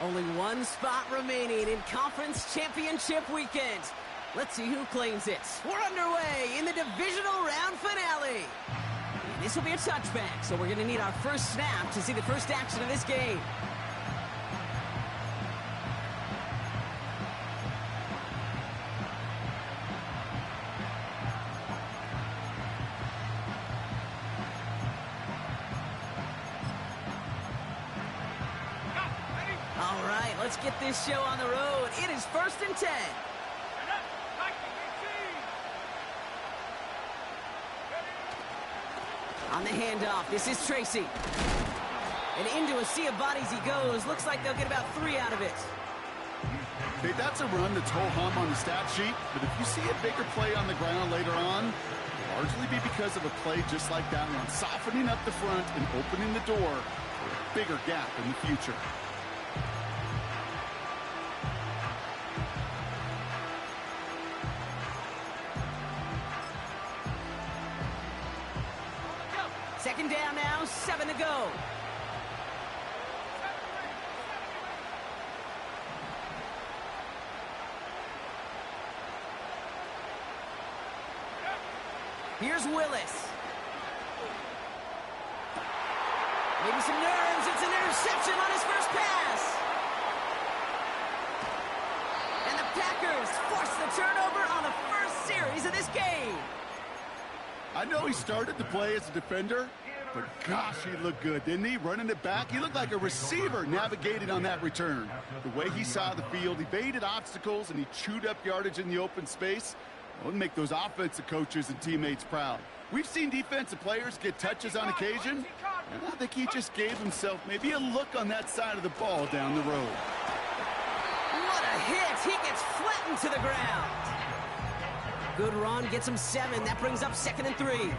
Only one spot remaining in Conference Championship Weekend. Let's see who claims it. We're underway in the divisional round finale. And this will be a touchback, so we're going to need our first snap to see the first action of this game. All right, let's get this show on the road. It is 1st and 10. On the handoff, this is Tracy. And into a sea of bodies he goes. Looks like they'll get about 3 out of it. Hey, that's a run that's ho-hum on the stat sheet, but if you see a bigger play on the ground later on, it'll largely be because of a play just like that one, softening up the front and opening the door for a bigger gap in the future. Second down now, 7 to go. Here's Willis. Maybe some nerves. It's an interception on his first pass. And the Packers force the turnover on the first series of this game. I know he started the play as a defender, but gosh, he looked good, didn't he? Running it back, he looked like a receiver navigating on that return. The way he saw the field, evaded obstacles, and he chewed up yardage in the open space. It would make those offensive coaches and teammates proud. We've seen defensive players get touches on occasion, and I think he just gave himself maybe a look on that side of the ball down the road. What a hit! He gets flattened to the ground. Good run, gets him 7. That brings up 2nd and 3.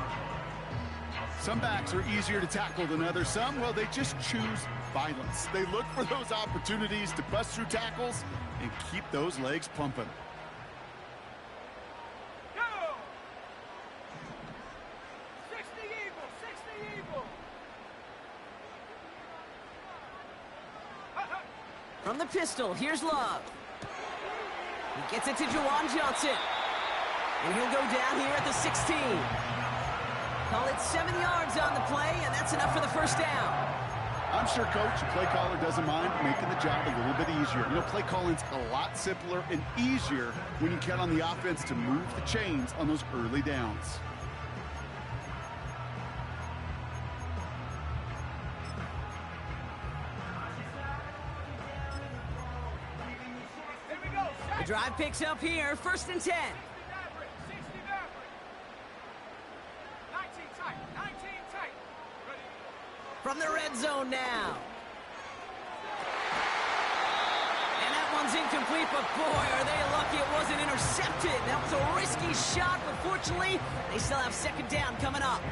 Some backs are easier to tackle than others. Some, well, they just choose violence. They look for those opportunities to bust through tackles and keep those legs pumping. From the pistol, here's Love. He gets it to Juwan Johnson. And he'll go down here at the 16. Call it 7 yards on the play, and that's enough for the first down. I'm sure, Coach, the play caller doesn't mind making the job a little bit easier. You know, play calling's a lot simpler and easier when you count on the offense to move the chains on those early downs. The drive picks up here, 1st and 10. From the red zone now. And that one's incomplete, but boy, are they lucky it wasn't intercepted. That was a risky shot, but fortunately, they still have 2nd down coming up.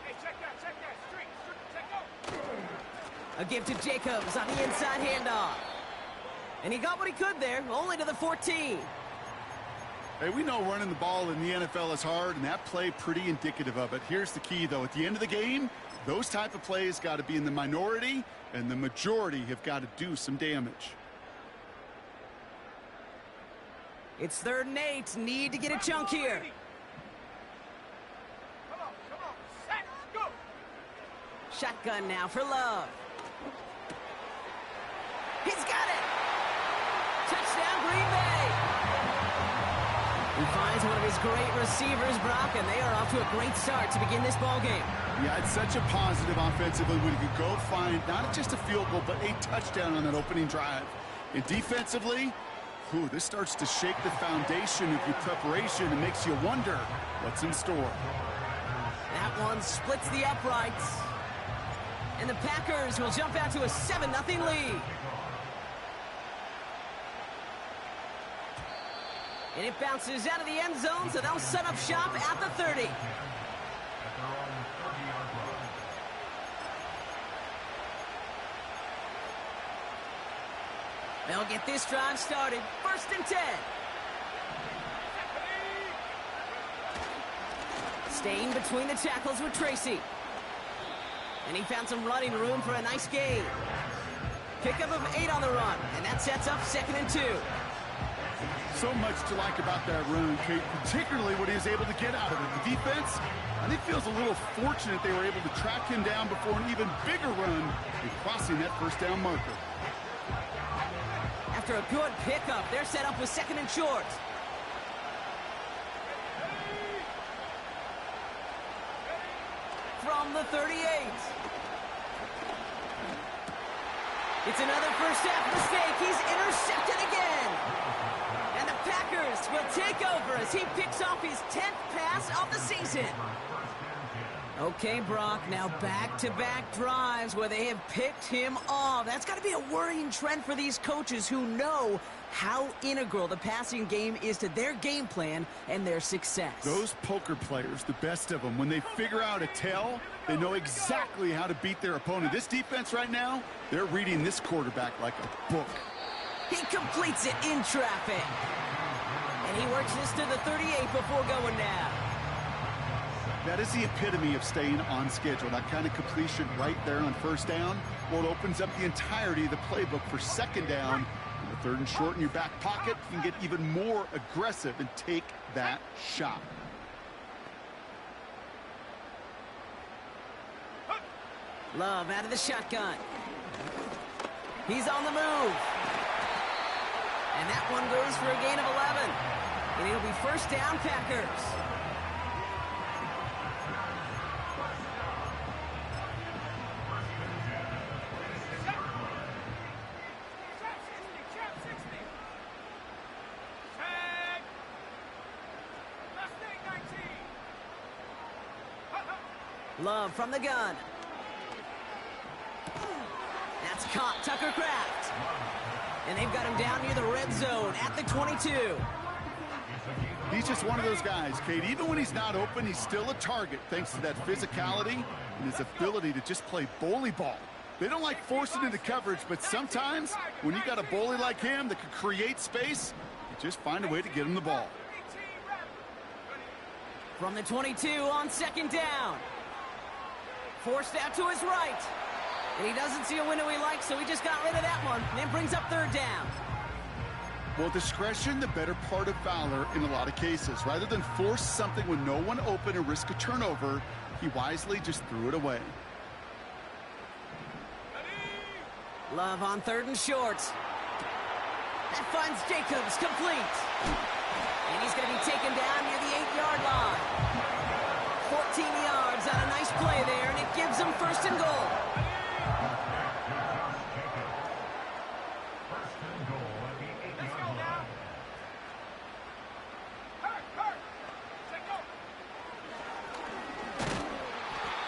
Hey, check that. Street, A give to Jacobs on the inside handoff. And he got what he could there, only to the 14. Hey, we know running the ball in the NFL is hard, and that play pretty indicative of it. Here's the key, though. At the end of the game, those type of plays got to be in the minority, and the majority have got to do some damage. It's 3rd and 8. Need to get a chunk here. Come on. Set, go. Shotgun now for Love. He's got it. Touchdown, Green Bay. He finds one of his great receivers, Brock, and they are off to a great start to begin this ball game. Yeah, it's such a positive offensively when you go find not just a field goal, but a touchdown on that opening drive. And defensively, this starts to shake the foundation of your preparation and makes you wonder what's in store. That one splits the uprights. And the Packers will jump out to a 7-0 lead. And it bounces out of the end zone, so they'll set up shop at the 30. They'll get this drive started. 1st and 10. Staying between the tackles with Tracy. And he found some running room for a nice gain. Pickup of 8 on the run, and that sets up 2nd and 2. So much to like about that run, Kate, particularly what he was able to get out of it. The defense, I think, feels a little fortunate they were able to track him down before an even bigger run and crossing that first down marker. After a good pickup, they're set up with 2nd and short. From the 38. It's another first half mistake. He's intercepted again. And the Packers will take over as he picks off his 10th pass of the season. Okay, Brock, now back-to-back drives where they have picked him off. That's got to be a worrying trend for these coaches who know how integral the passing game is to their game plan and their success. Those poker players, the best of them, when they figure out a tell, they know exactly how to beat their opponent. This defense right now, they're reading this quarterback like a book. He completes it in traffic. And he works this to the 38 before going down. That is the epitome of staying on schedule. That kind of completion right there on first down. Well, it opens up the entirety of the playbook for 2nd down. And the 3rd and short in your back pocket, you can get even more aggressive and take that shot. Love out of the shotgun. He's on the move. And that one goes for a gain of 11. And it'll be first down, Packers. Love from the gun. That's caught, Tucker Kraft. And they've got him down near the red zone at the 22. He's just one of those guys, Kate. Even when he's not open, he's still a target thanks to that physicality and his ability to just play bully ball. They don't like forcing into coverage, but sometimes when you got a bully like him that can create space, you just find a way to get him the ball. From the 22 on 2nd down. Forced out to his right. And he doesn't see a window he likes, so he just got rid of that one. And then brings up 3rd down. Well, discretion, the better part of valor in a lot of cases. Rather than force something with no one open and risk a turnover, he wisely just threw it away. Love on 3rd and short. That finds Jacobs complete. And he's going to be taken down near the 8-yard line. 14 yards on a nice play there, and it gives them 1st and goal.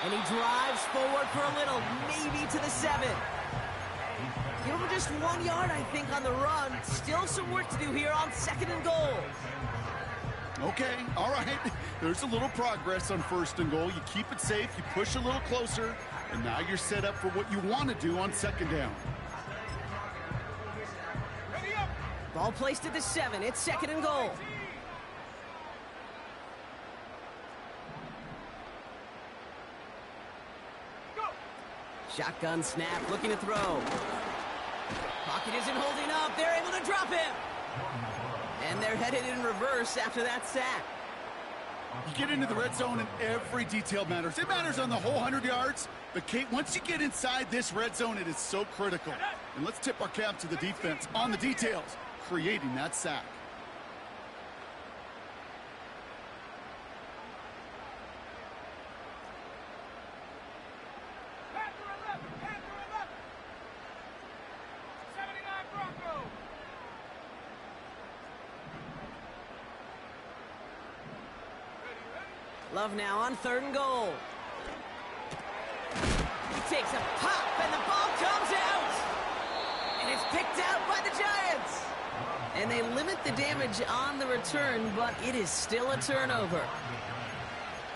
And he drives forward for a little, maybe to the 7. You know, just 1 yard, I think, on the run. Still some work to do here on 2nd and goal. Okay, all right. There's a little progress on 1st and goal. You keep it safe, you push a little closer, and now you're set up for what you want to do on 2nd down. Ball placed at the 7. It's 2nd and goal. Shotgun snap, looking to throw. Pocket isn't holding up. They're able to drop him. And they're headed in reverse after that sack. You get into the red zone and every detail matters. It matters on the whole 100 yards. But, Kate, once you get inside this red zone, it is so critical. And let's tip our cap to the defense on the details, creating that sack. Love now on 3rd and goal. He takes a pop, and the ball comes out. And it's picked out by the Giants. And they limit the damage on the return, but it is still a turnover.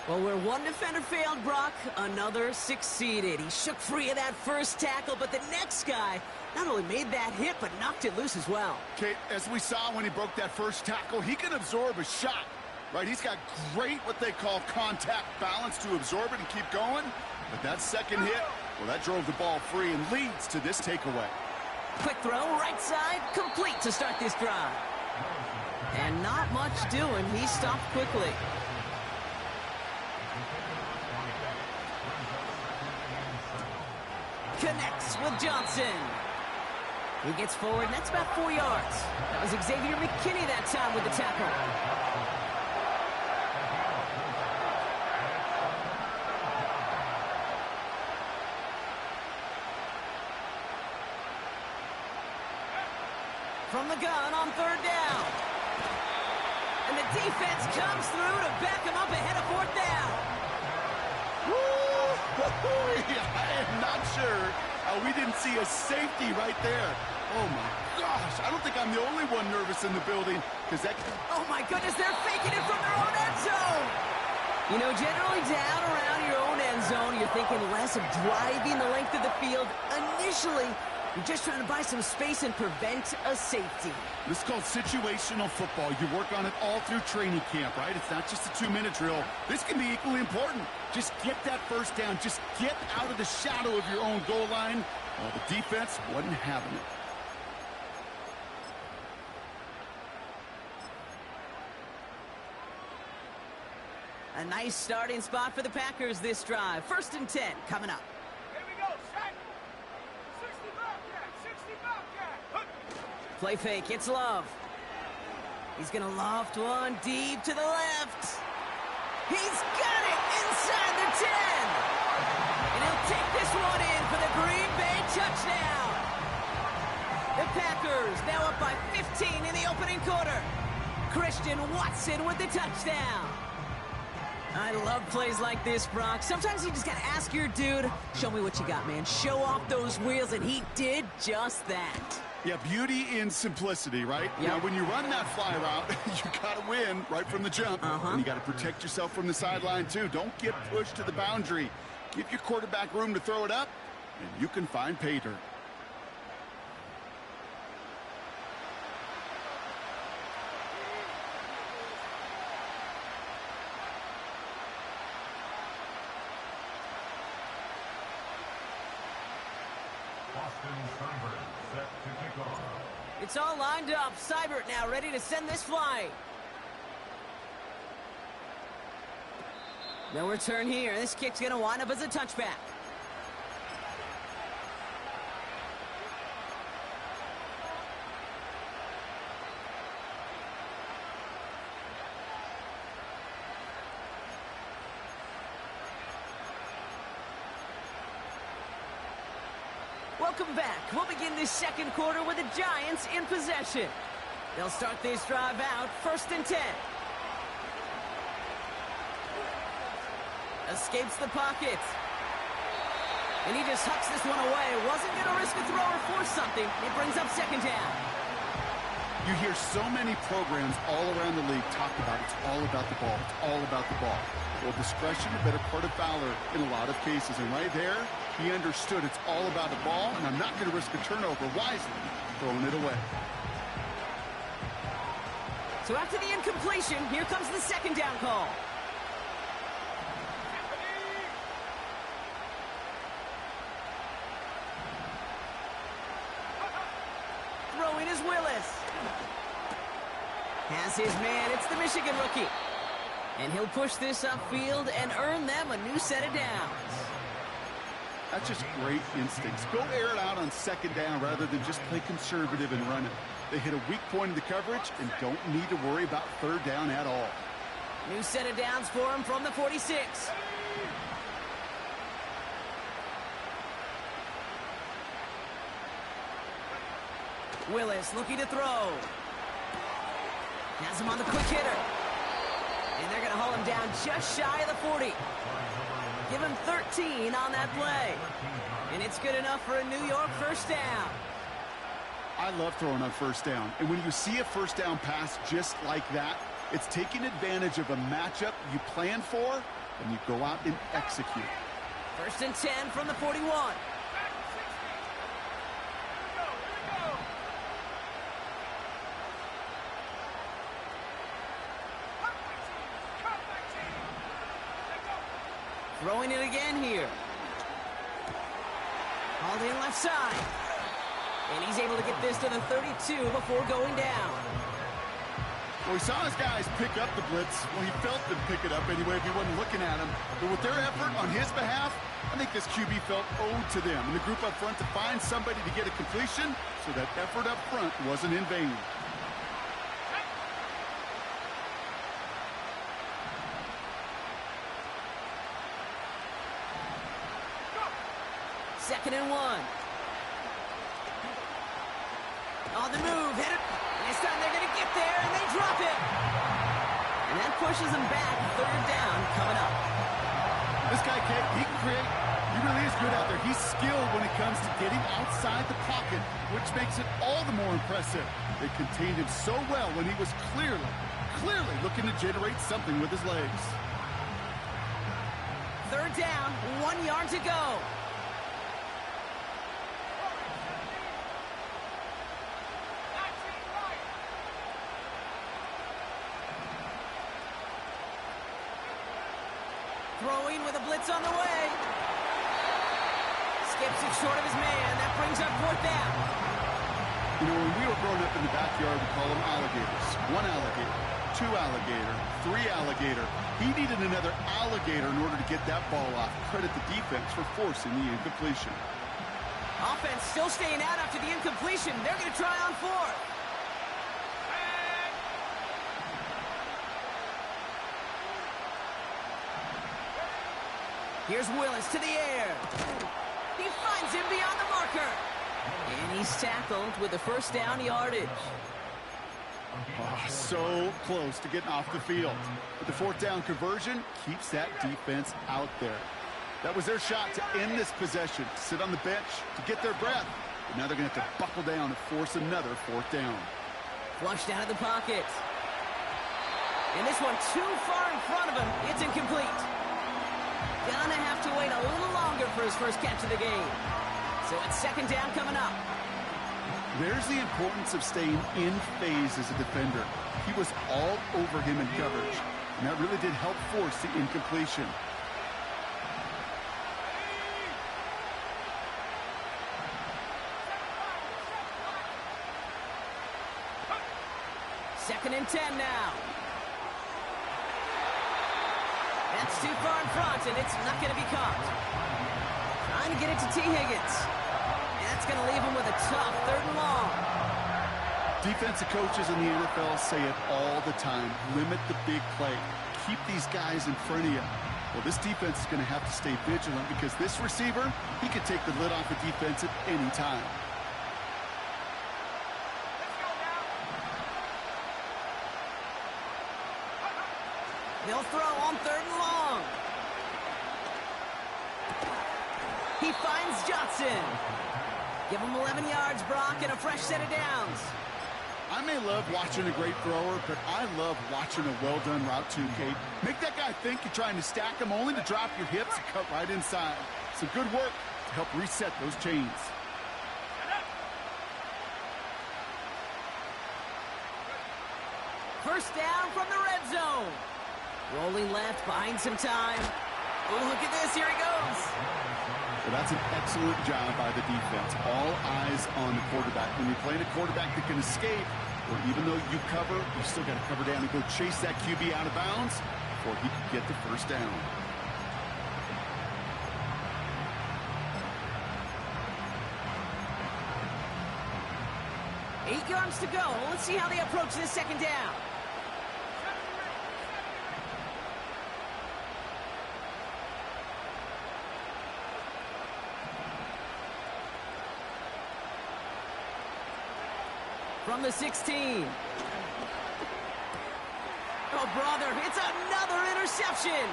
Well, where one defender failed, Brock, another succeeded. He shook free of that first tackle, but the next guy not only made that hit, but knocked it loose as well. Kate, as we saw when he broke that first tackle, he can absorb a shot. Right, he's got great what they call contact balance to absorb it and keep going. But that second hit, well, that drove the ball free and leads to this takeaway. Quick throw, right side, complete to start this drive. And not much doing. He stopped quickly. Connects with Johnson. He gets forward, and that's about 4 yards. That was Xavier McKinney that time with the tackle. From the gun on third down. And the defense comes through to back him up ahead of fourth down. I am not sure we didn't see a safety right there. Oh, my gosh. I don't think I'm the only one nervous in the building. Because that... Oh, my goodness, they're faking it from their own end zone. You know, generally down around your own end zone, you're thinking less of driving the length of the field. Initially, you're just trying to buy some space and prevent a safety. This is called situational football. You work on it all through training camp, right? It's not just a 2-minute drill. This can be equally important. Just get that first down. Just get out of the shadow of your own goal line. Well, the defense wasn't having it. A nice starting spot for the Packers this drive. 1st and 10 coming up. Here we go, set. 60 Bobcat, 60 Bobcat. Play fake, it's Love. He's going to loft one deep to the left. He's got it inside the 10. And he'll take this one in for the Green Bay touchdown. The Packers now up by 15 in the opening quarter. Christian Watson with the touchdown. I love plays like this, Brock. Sometimes you just got to ask your dude, show me what you got, man. Show off those wheels, and he did just that. Yeah, beauty in simplicity, right? Yep. Now, when you run that fly route, you got to win right from the jump. And you got to protect yourself from the sideline, too. Don't get pushed to the boundary. Give your quarterback room to throw it up, and you can find pay dirt. It's all lined up. Seibert now ready to send this flying. No return here. This kick's going to wind up as a touchback. Welcome back. We'll begin this second quarter with the Giants in possession. They'll start this drive out 1st and 10. Escapes the pocket. And he just hucks this one away. Wasn't going to risk a throw or force something. It brings up 2nd down. You hear so many programs all around the league talk about it's all about the ball. It's all about the ball. Well, discretion, the better part of valor in a lot of cases. And right there, he understood it's all about the ball, and I'm not going to risk a turnover wisely, throwing it away. So after the incompletion, here comes the 2nd down call. Throwing is Willis. Has his man. It's the Michigan rookie. And he'll push this upfield and earn them a new set of downs. That's just great instincts. Go air it out on 2nd down rather than just play conservative and run it. They hit a weak point in the coverage and don't need to worry about 3rd down at all. New set of downs for him from the 46. Willis looking to throw. Has him on the quick hitter. And they're going to haul him down just shy of the 40. Give him 13 on that play. And it's good enough for a New York 1st down. I love throwing on 1st down. And when you see a 1st down pass just like that, it's taking advantage of a matchup you plan for, and you go out and execute. 1st and 10 from the 41. Throwing it again here. Hauled in left side. And he's able to get this to the 32 before going down. Well, he saw his guys pick up the blitz. Well, he felt them pick it up anyway if he wasn't looking at him. But with their effort on his behalf, I think this QB felt owed to them and the group up front to find somebody to get a completion, so that effort up front wasn't in vain. Second and 1. On the move, headed. This time they're going to get there, and they drop it. And that pushes them back. Third down coming up. This guy, he can create. He really is good out there. He's skilled when it comes to getting outside the pocket, which makes it all the more impressive. They contained him so well when he was clearly looking to generate something with his legs. Third down, 1 yard to go. Throwing with a blitz on the way. Skips it short of his man. That brings up fourth down. You know, when we were growing up in the backyard, we call them alligators. 1 alligator, 2 alligator, 3 alligator. He needed another alligator in order to get that ball off. Credit the defense for forcing the incompletion. Offense still staying out after the incompletion. They're going to try on fourth. Here's Willis to the air. He finds him beyond the marker. And he's tackled with the first down yardage. Oh, so close to getting off the field. But the fourth down conversion keeps that defense out there. That was their shot to end this possession, sit on the bench to get their breath. But now they're going to have to buckle down and force another fourth down. Flushed out of the pocket. And this one too far in front of him. It's incomplete. Gonna have to wait a little longer for his first catch of the game. So it's second down coming up. There's the importance of staying in phase as a defender. He was all over him in coverage, and that really did help force the incompletion. Second and 10 now. That's too far in front, and it's not going to be caught. Trying to get it to T. Higgins. And that's going to leave him with a tough third and long. Defensive coaches in the NFL say it all the time. Limit the big play. Keep these guys in front of you. Well, this defense is going to have to stay vigilant because this receiver, he could take the lid off the defense at any time. They'll throw on third and long. He finds Johnson. Give him 11 yards, Brock, and a fresh set of downs. I may love watching a great thrower, but I love watching a well-done route too, Kate. Make that guy think you're trying to stack him only to drop your hips and cut right inside. Some good work to help reset those chains. First down from the red zone. Rolling left, buying some time. Oh, look at this. Here he goes. Well, that's an excellent job by the defense. All eyes on the quarterback. When you're playing a quarterback that can escape, or even though you cover, you still got to cover down and go chase that QB out of bounds before he can get the first down. Eight yards to go. Let's see how they approach this second down. From the 16. Oh, brother, it's another interception.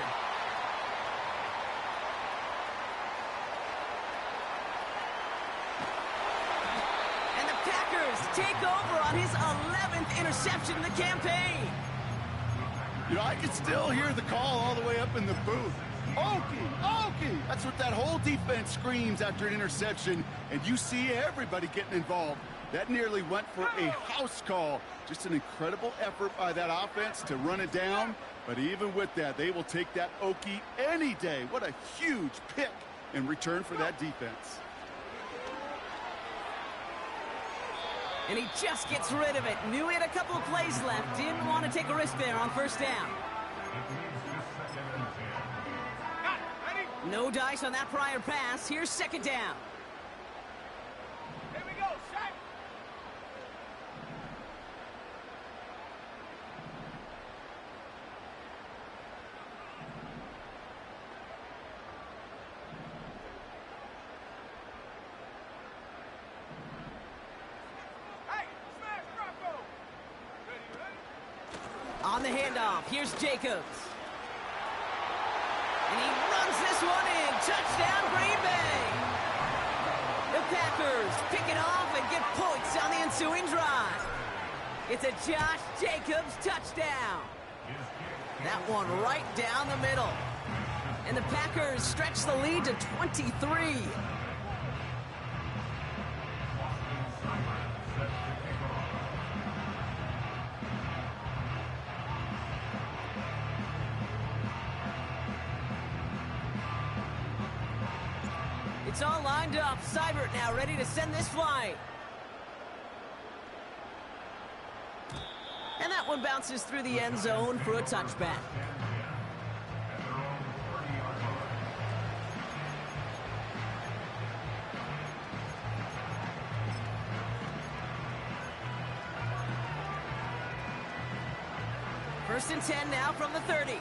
And the Packers take over on his 11th interception in the campaign. You know, I can still hear the call all the way up in the booth. Okie! That's what that whole defense screams after an interception, and you see everybody getting involved. That nearly went for a house call. Just an incredible effort by that offense to run it down. But even with that, they will take that Okie any day. What a huge pick in return for that defense. And he just gets rid of it. Knew he had a couple of plays left. Didn't want to take a risk there on first down. No dice on that prior pass. Here's second down. Here we go, set. Hey, smash Rocco. Ready? On the handoff, here's Jacobs. And he runs this one in. Touchdown, Green Bay. The Packers pick it off and get points on the ensuing drive. It's a Josh Jacobs touchdown. That one right down the middle. And the Packers stretch the lead to 23. It's all lined up. Seibert now ready to send this flying. And that one bounces through the end zone for a touchback. First and 10 now from the 30.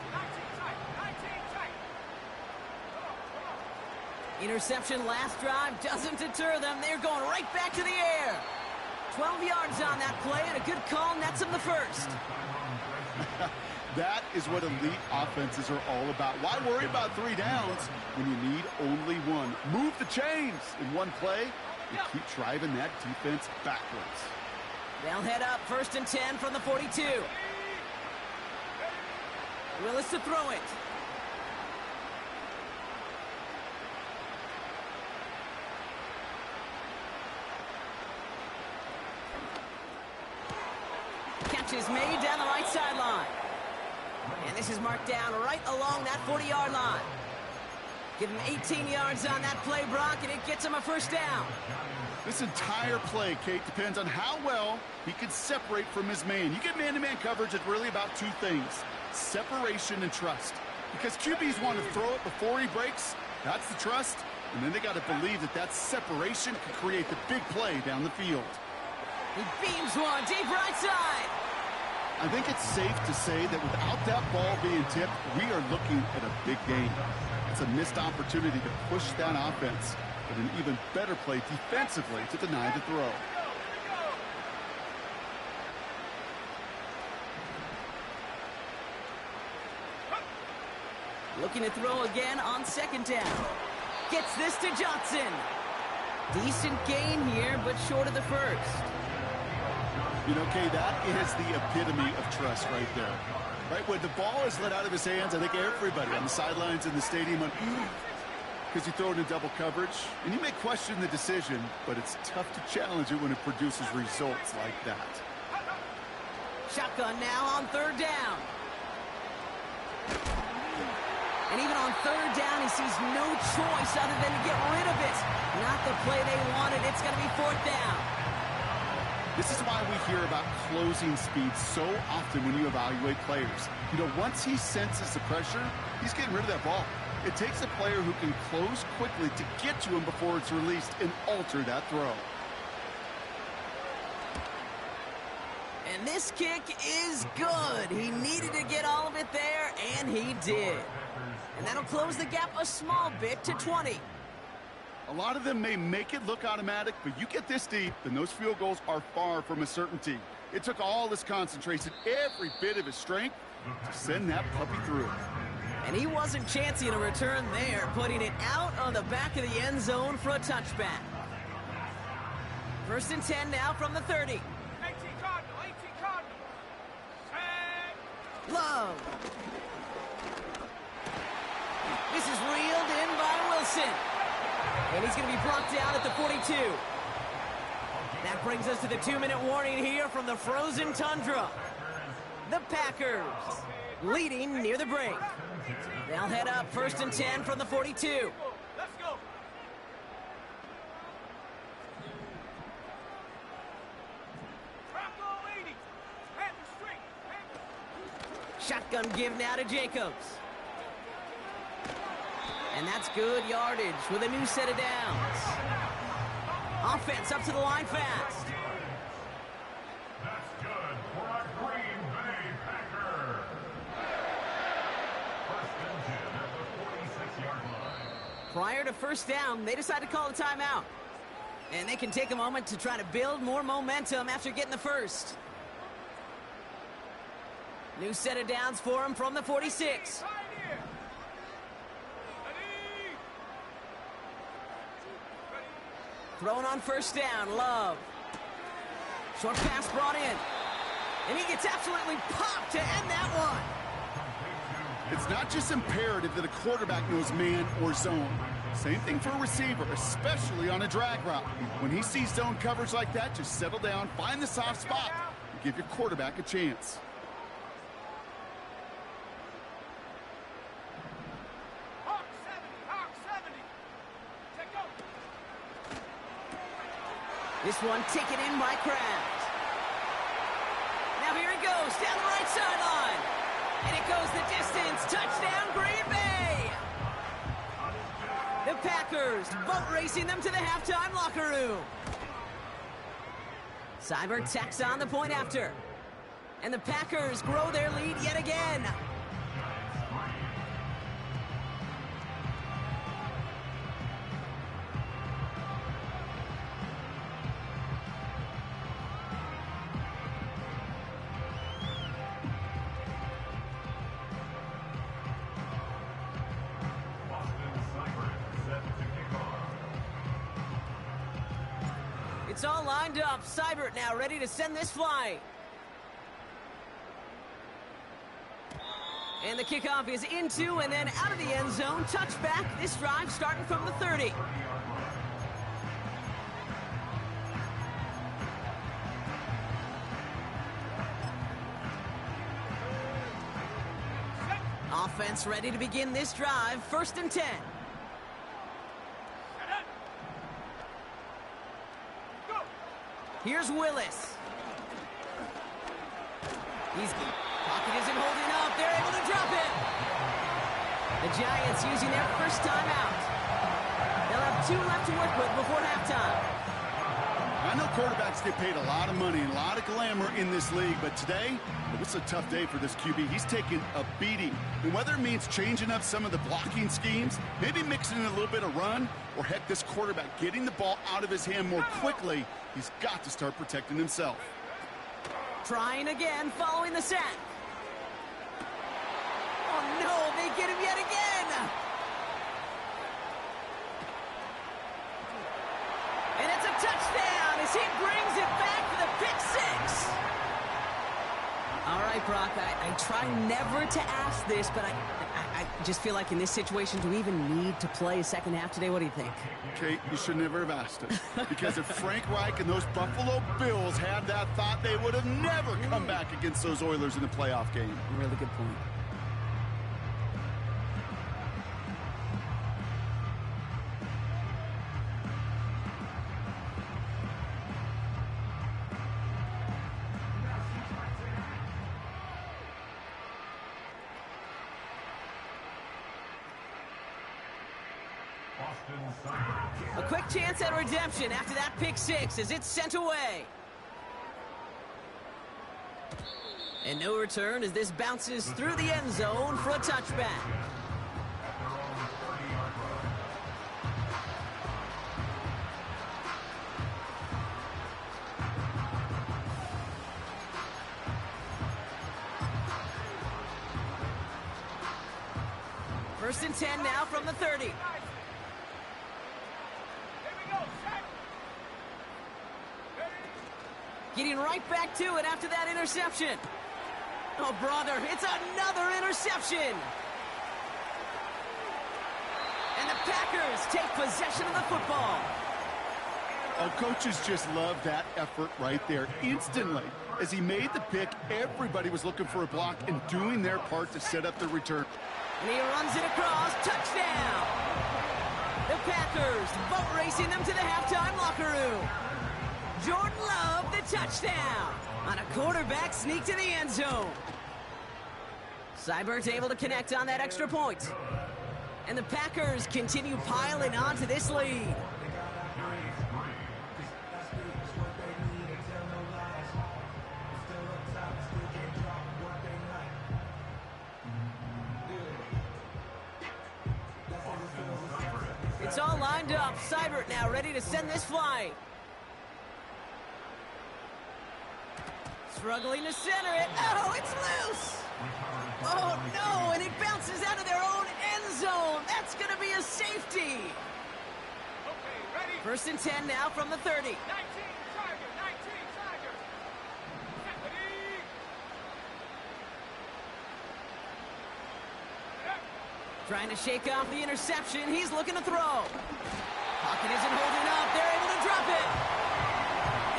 Interception last drive doesn't deter them. They're going right back to the air. 12 yards on that play, and a good call nets them the first. That is what elite offenses are all about. Why worry about 3 downs when you need only one? Move the chains in one play and keep driving that defense backwards. They'll head up first and 10 from the 42. Willis to throw it. Catch is made down the right sideline. And this is marked down right along that 40-yard line. Give him 18 yards on that play, Brock, and it gets him a first down. This entire play, Kate, depends on how well he can separate from his man. You get man-to-man coverage, it's really about 2 things: separation and trust. Because QBs want to throw it before he breaks. That's the trust. And then they got to believe that that separation can create the big play down the field. He beams one deep right side. I think it's safe to say that without that ball being tipped, we are looking at a big game. It's a missed opportunity to push that offense, but an even better play defensively to deny the throw. Looking to throw again on second down. Gets this to Johnson. Decent gain here, but short of the first. You know, Kay, that is the epitome of trust right there. Right, when the ball is let out of his hands, I think everybody on the sidelines in the stadium went, because you throw it in double coverage, and you may question the decision, but it's tough to challenge it when it produces results like that. Shotgun now on third down. And even on third down, he sees no choice other than to get rid of it. Not the play they wanted. It's going to be fourth down. This is why we hear about closing speed so often when you evaluate players. You know, once he senses the pressure, he's getting rid of that ball. It takes a player who can close quickly to get to him before it's released and alter that throw. And this kick is good. He needed to get all of it there, and he did. And that'll close the gap a small bit to 20. A lot of them may make it look automatic, but you get this deep, and those field goals are far from a certainty. It took all his concentration, every bit of his strength, to send that puppy through. And he wasn't chancing a return there, putting it out on the back of the end zone for a touchback. First and 10 now from the 30. 18 Cardinal, 18 Cardinal. Set. Love. This is reeled in by Wilson. And he's going to be brought down at the 42. That brings us to the 2-minute warning here from the frozen tundra. The Packers leading near the break. They'll head up 1st and 10 from the 42. Let's go. Bronco 80. Panther straight. Shotgun give now to Jacobs. And that's good yardage with a new set of downs. Offense up to the line fast. That's good for our Green Bay Packers. 1st and 10 at the 46-yard line. Prior to first down, they decide to call a timeout. And they can take a moment to try to build more momentum after getting the first. New set of downs for them from the 46. Right here. Ready. Thrown on first down, Love. Short pass brought in. And he gets absolutely popped to end that one. It's not just imperative that a quarterback knows man or zone. Same thing for a receiver, especially on a drag route. When he sees zone coverage like that, just settle down, find the soft spot, and give your quarterback a chance. Hawk 70. Hawk 70. Take go. This one taken in by Kraft. Now here he goes, down the right sideline. And it goes the distance. Touchdown, Green Bay! The Packers boat racing them to the halftime locker room. Seibert tacks on the point after. And the Packers grow their lead yet again. It's all lined up. Seibert now ready to send this flying. And the kickoff is into and then out of the end zone. Touchback. This drive starting from the 30. Offense ready to begin this drive. 1st and 10. Here's Willis. Pocket isn't holding up. They're able to drop it. The Giants using their first timeout. They'll have 2 left to work with before halftime. I know quarterbacks get paid a lot of money and a lot of glamour in this league, but today, it was a tough day for this QB. He's taken a beating. And whether it means changing up some of the blocking schemes, maybe mixing in a little bit of run, or heck, this quarterback getting the ball out of his hand more quickly, he's got to start protecting himself. Trying again following the sack. Oh no, they get him yet again. And it's a touchdown as he brings it back for the pick 6. All right, Brock, I try never to ask this, but I just feel like in this situation, do we even need to play a second half today? What do you think? Kate, you should never have asked it. Because if Frank Reich and those Buffalo Bills had that thought, they would have never come back against those Oilers in the playoff game. Really good point. A quick chance at redemption after that pick 6 as it's sent away. And no return as this bounces through the end zone for a touchback. First and 10 now from the 30. Getting right back to it after that interception. Oh, brother, it's another interception. And the Packers take possession of the football. Oh, coaches just love that effort right there. Instantly, as he made the pick, everybody was looking for a block and doing their part to set up the return. And he runs it across. Touchdown! The Packers boat racing them to the halftime locker room. Jordan Love, the touchdown on a quarterback sneak to the end zone. Seibert's able to connect on that extra point. And the Packers continue piling onto this lead. It's all lined up. Seibert now ready to send this flying. Struggling to center it. Oh, it's loose. Oh, no, and it bounces out of their own end zone. That's going to be a safety. Okay, ready? 1st and 10 now from the 30. 19 Tiger, 19 Tiger. Ready? Trying to shake off the interception. He's looking to throw. Pocket isn't holding up. They're able to drop it.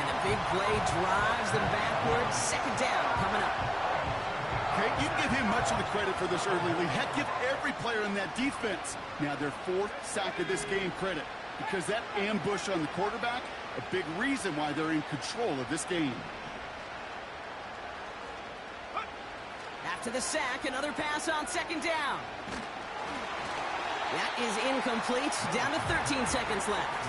And the big play drives them backwards. 2nd down coming up. Okay, you can give him much of the credit for this early lead. Heck, give every player in that defense now their 4th sack of this game credit, because that ambush on the quarterback, a big reason why they're in control of this game. After the sack, another pass on 2nd down. That is incomplete. Down to 13 seconds left.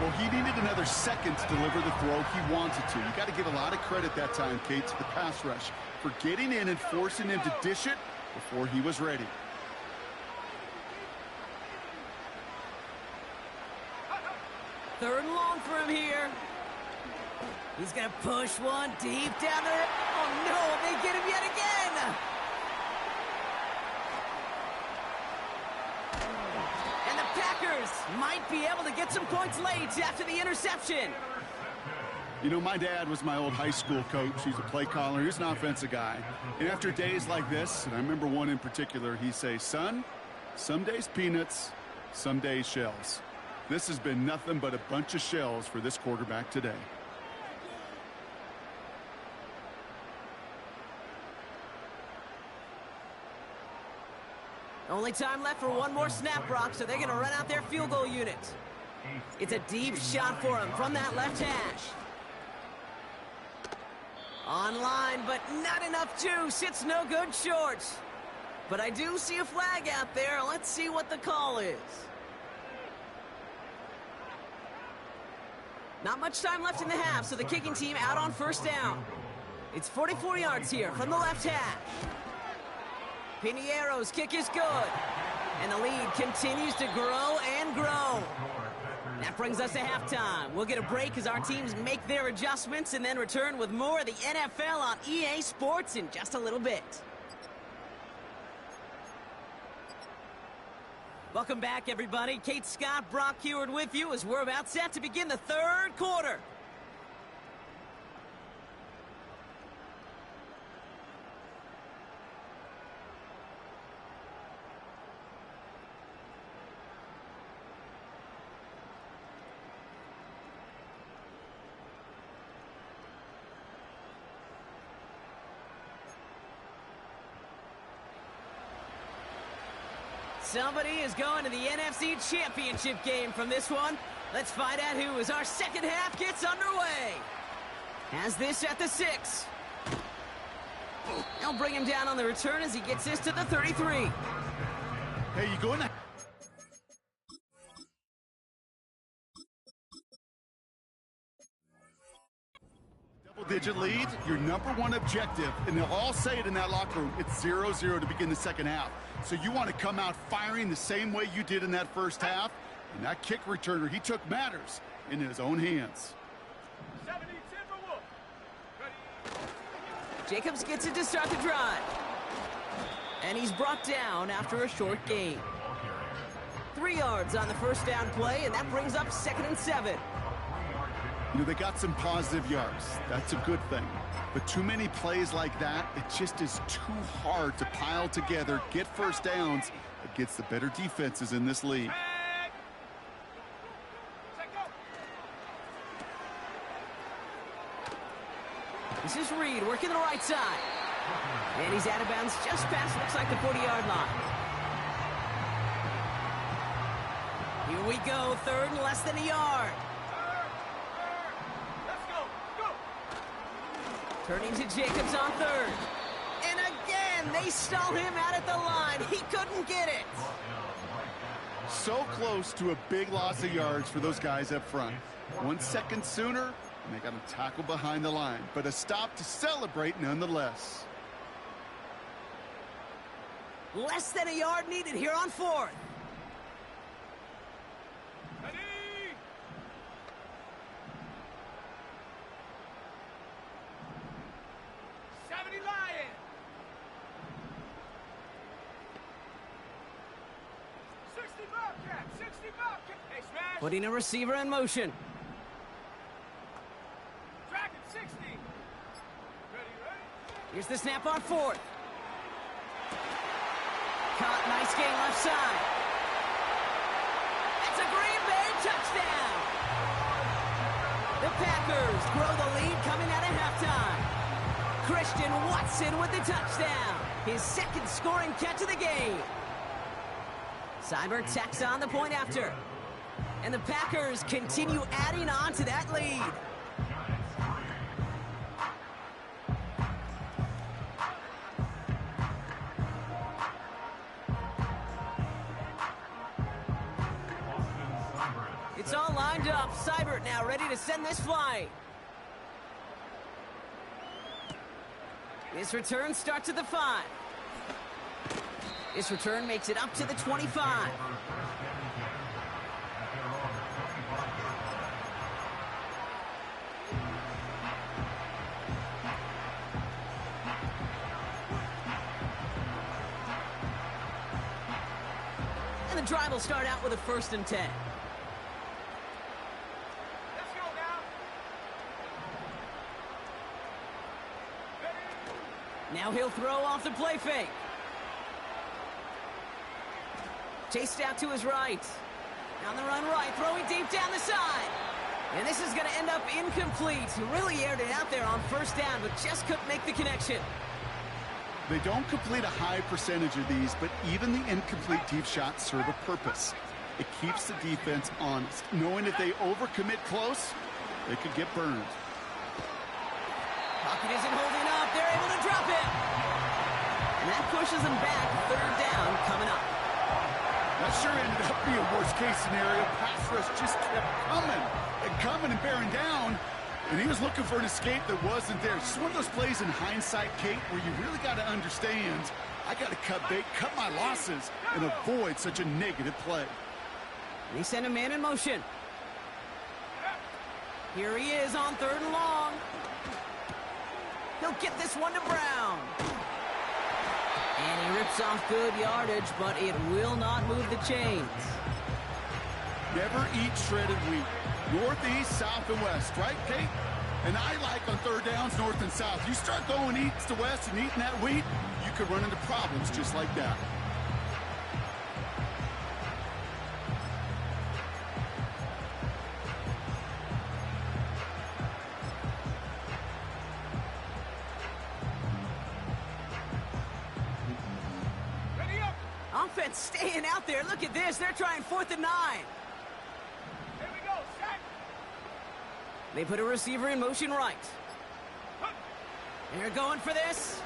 Well, he needed another second to deliver the throw he wanted to. You got to give a lot of credit that time, Kate, to the pass rush for getting in and forcing him to dish it before he was ready. Third and long for him here. He's going to push one deep down there. Oh, no, they get him yet again. And the Packers might be able to get some points late after the interception. You know, my dad was my old high school coach. He's a play caller. He's an offensive guy. And after days like this, and I remember one in particular, he'd say, son, some days peanuts, some days shells. This has been nothing but a bunch of shells for this quarterback today. Only time left for one more snap, Brock, so they're going to run out their field goal unit. It's a deep shot for him from that left hash. Online, but not enough juice. It's no good short. But I do see a flag out there. Let's see what the call is. Not much time left in the half, so the kicking team out on 1st down. It's 44 yards here from the left hash. Piniero's kick is good. And the lead continues to grow and grow. That brings us to halftime. We'll get a break as our teams make their adjustments and then return with more of the NFL on EA Sports in just a little bit. Welcome back, everybody. Kate Scott, Brock Huard with you as we're about set to begin the 3rd quarter. Somebody is going to the NFC Championship game from this one. Let's find out who, as our second half gets underway. Has this at the 6. They'll bring him down on the return as he gets this to the 33. Hey, you going to... Double-digit lead, your number one objective, and they'll all say it in that locker room, it's 0-0 to begin the second half. So you want to come out firing the same way you did in that first half, and that kick returner, he took matters in his own hands. 70 Timberwolves. Ready? Jacobs gets it to start the drive. And he's brought down after a short gain. 3 yards on the 1st down play, and that brings up 2nd and 7. You know, they got some positive yards. That's a good thing. But too many plays like that, it just is too hard to pile together, get first downs against the better defenses in this league. Set, go. This is Reed working the right side. And he's out of bounds just past, looks like the 40-yard line. Here we go, third and less than a yard. Let's go. Go. Turning to Jacobs on third. And again, they stall him out at the line. He couldn't get it. So close to a big loss of yards for those guys up front. 1 second sooner, and they got a tackle behind the line. But a stop to celebrate nonetheless. Less than a yard needed here on fourth. Ready. 70 Lion. 60 Bobcat. 60 Bobcat. Hey, smash. Putting a receiver in motion. Dragon 60. Ready, ready. Here's the snap on fourth. Caught, nice gain left side. It's a Green Bay touchdown. The Packers grow the lead coming out of halftime. Christian Watson with the touchdown. His second scoring catch of the game. Seibert tacks on the point after. And the Packers continue adding on to that lead. It's all lined up. Seibert now ready to send this flying. This return starts at the 5. This return makes it up to the 25. And the drive will start out with a 1st and 10. Let's go now. Ready. Now he'll throw off the play fake. Chased out to his right. On the run right, throwing deep down the side. And this is going to end up incomplete. He really aired it out there on 1st down, but just couldn't make the connection. They don't complete a high percentage of these, but even the incomplete deep shots serve a purpose. It keeps the defense honest, knowing if they overcommit close, they could get burned. Pocket isn't holding up. They're able to drop it. And that pushes them back. 3rd down coming up. That sure ended up being a worst-case scenario. Pass rush just kept coming and bearing down, and he was looking for an escape that wasn't there. It's just one of those plays in hindsight, Kate, where you really got to understand, I got to cut bait, cut my losses, and avoid such a negative play. They send a man in motion. Here he is on 3rd and long. He'll get this one to Brown. And he rips off good yardage, but it will not move the chains. Never eat shredded wheat. Northeast, south, and west, right, Kate? And I like on 3rd downs, north and south. You start going east to west and eating that wheat, you could run into problems just like that. Ready up. Offense staying out there. Look at this. They're trying 4th and 9. Here we go. Set. They put a receiver in motion right. They're going for this.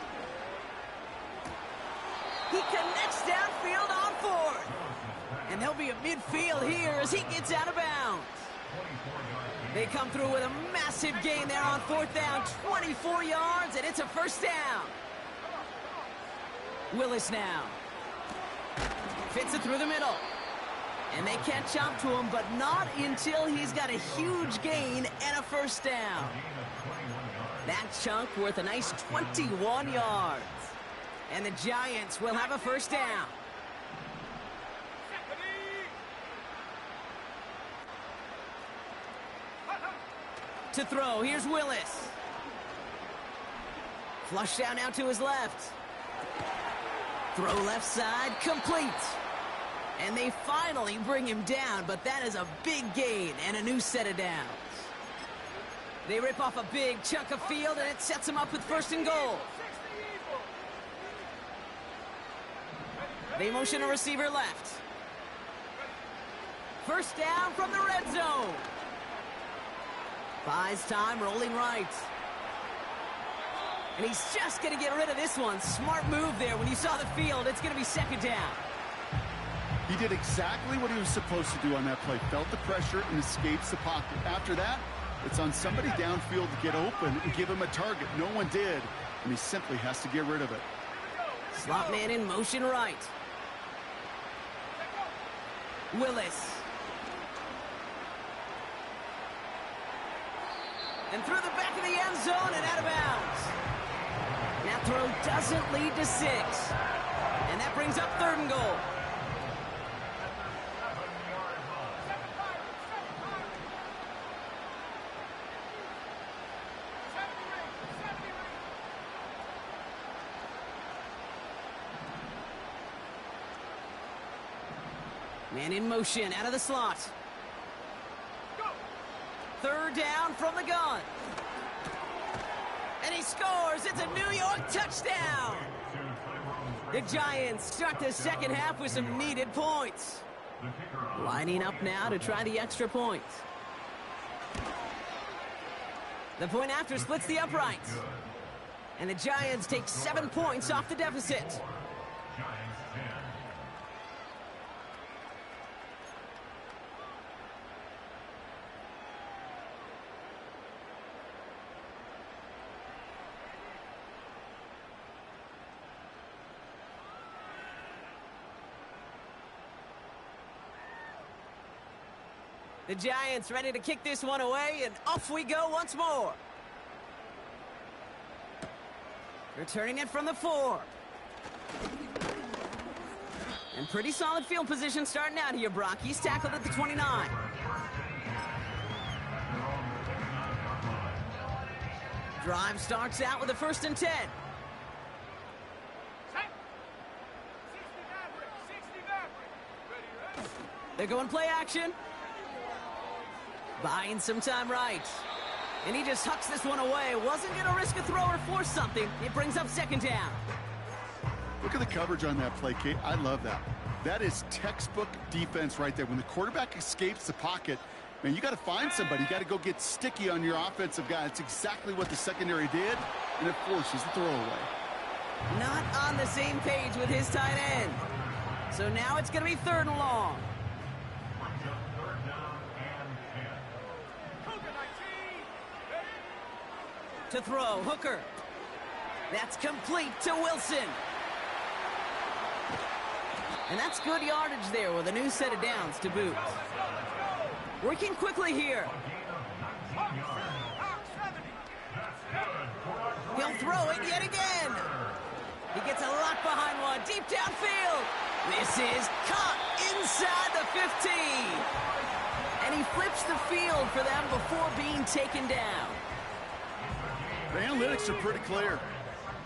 He connects downfield on 4th. And they'll be at midfield here as he gets out of bounds. They come through with a massive gain there on 4th down. 24 yards, and it's a 1st down. Willis now. Fits it through the middle. And they catch up to him, but not until he's got a huge gain and a 1st down. That chunk worth a nice 21 yards. And the Giants will have a 1st down. To throw, here's Willis. Flush down now to his left. Throw left side, complete. And they finally bring him down, but that is a big gain and a new set of downs. They rip off a big chunk of field, and it sets them up with first and goal. 60 equal. They motion a receiver left. First down from the red zone. Buys time, rolling right. And he's just going to get rid of this one. Smart move there. When you saw the field, it's going to be second down. He did exactly what he was supposed to do on that play. Felt the pressure and escapes the pocket. After that, it's on somebody downfield to get open and give him a target. No one did, and he simply has to get rid of it. Slot man in motion right. Willis. And through the back of the end zone and out of bounds. That throw doesn't lead to 6. And that brings up third and goal. Man in motion, out of the slot. Third down from the gun. And he scores. It's a New York touchdown. The Giants start the second half with some needed points. Lining up now to try the extra point. The point after splits the uprights. And the Giants take 7 points off the deficit. The Giants ready to kick this one away, and off we go once more. Returning it from the 4. And pretty solid field position starting out here, Brock. He's tackled at the 29. Drive starts out with a 1st and 10. 60 Maverick. Ready, They're going play action. Buying some time right. And he just hucks this one away. Wasn't going to risk a throw or force something. It brings up second down. Look at the coverage on that play, Kate. I love that. That is textbook defense right there. When the quarterback escapes the pocket, man, you got to find somebody. You got to go get sticky on your offensive guy. It's exactly what the secondary did, and it forces the throwaway. Not on the same page with his tight end. So now it's going to be 3rd and long. To throw, Hooker. That's complete to Wilson. And that's good yardage there with a new set of downs to boot. Working quickly here. He'll throw it yet again. He gets a lot behind one, deep downfield. This is caught inside the 15. And he flips the field for them before being taken down. The analytics are pretty clear.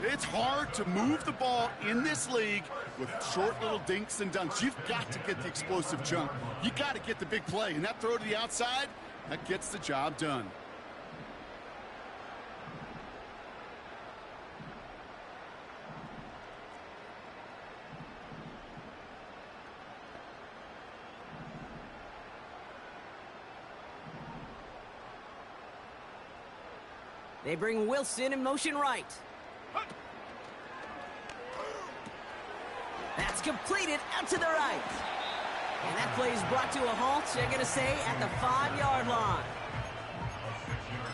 It's hard to move the ball in this league with short little dinks and dunks. You've got to get the explosive jump. You got to get the big play. And that throw to the outside, that gets the job done. They bring Wilson in motion right. That's completed out to the right. And that play is brought to a halt, they're going to say, at the 5-yard line.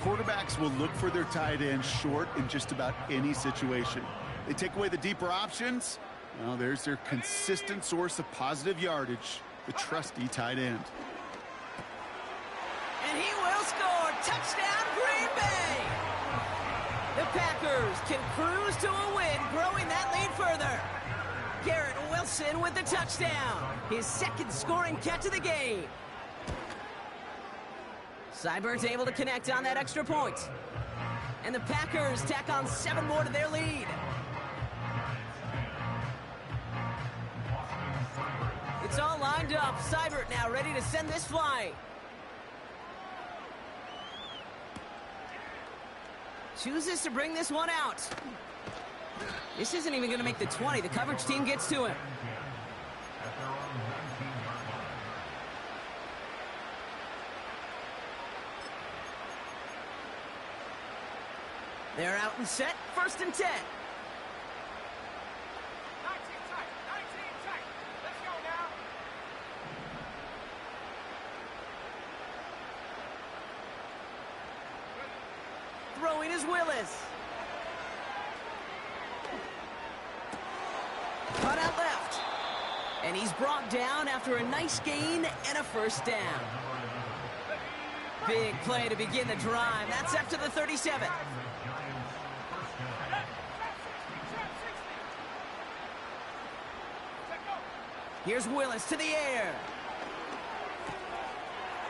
Quarterbacks will look for their tight end short in just about any situation. They take away the deeper options. Well, there's their consistent source of positive yardage, the trusty tight end. And he will score. Touchdown, Green Bay. The Packers can cruise to a win, growing that lead further. Garrett Wilson with the touchdown. His 2nd scoring catch of the game. Seibert's able to connect on that extra point. And the Packers tack on 7 more to their lead. It's all lined up. Seibert now ready to send this flying. Chooses to bring this one out. This isn't even going to make the 20. The coverage team gets to him. At their own 19-yard line. They're out and set. 1st and 10. 19 tight. 19 tight. Let's go now. Throwing is Willis. Cut out left. And he's brought down after a nice gain and a 1st down. Big play to begin the drive. That's up to the 37. Here's Willis to the air.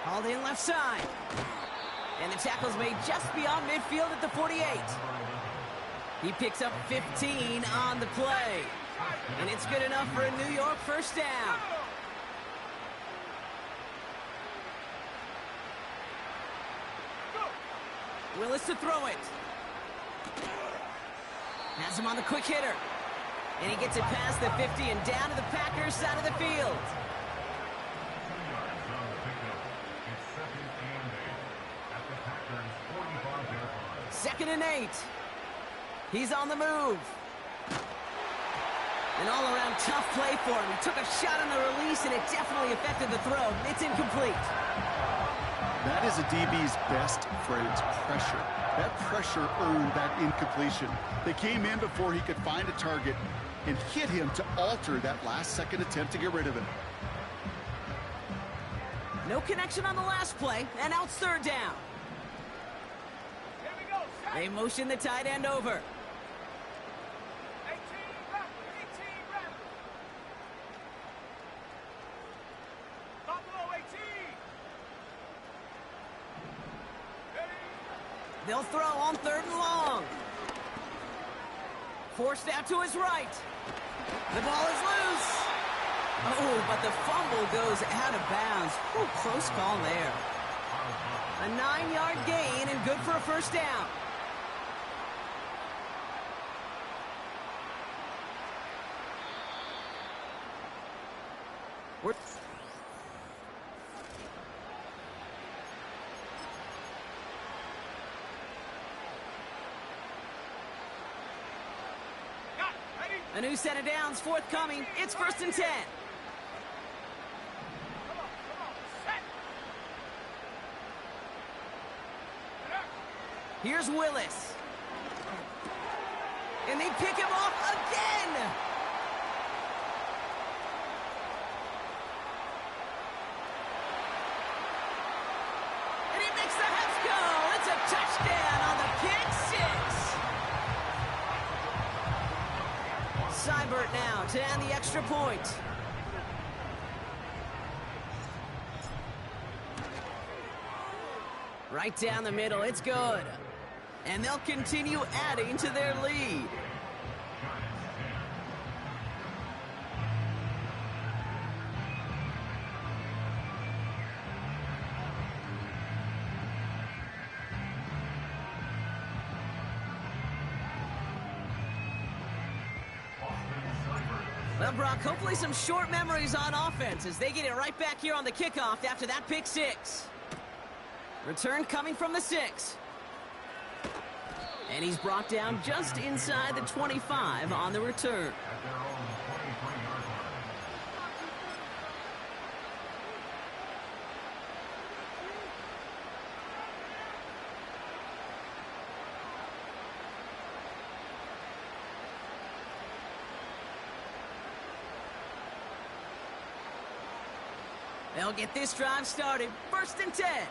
Hauled in left side. And the tackle's made just beyond midfield at the 48. He picks up 15 on the play. And it's good enough for a New York 1st down. Willis to throw it. Has him on the quick hitter. And he gets it past the 50 and down to the Packers side of the field. 2 yards on the pickup. It's 2nd and 8 at the Packers' 45-yard line. 2nd and 8. He's on the move. An all-around tough play for him. He took a shot on the release, and it definitely affected the throw. It's incomplete. That is a DB's best friend, pressure. That pressure earned that incompletion. They came in before he could find a target and hit him to alter that last-second attempt to get rid of him. No connection on the last play, and now it's 3rd down. Here we go. Set. They motion the tight end over. 18 rapid. 18 rapid. Buffalo 18. Ready. They'll throw on 3rd and long. Forced out to his right. The ball is loose. Oh, but the fumble goes out of bounds. Ooh, close call there. A 9-yard gain and good for a 1st down. We're Got it. Ready. a new set of downs forthcoming. It's 1st and 10. Come on. Set. Get up. Here's Willis. And they pick him off again. And he makes the Heffs go. It's a touchdown on the pick 6. Seibert now to add the extra point. Right down the middle, it's good. And they'll continue adding to their lead. Well, Brock, hopefully some short memories on offense as they get it right back here on the kickoff after that pick 6. Return coming from the 6. And he's brought down just inside the 25 on the return. At their own 23-yard line. They'll get this drive started. 1st and 10.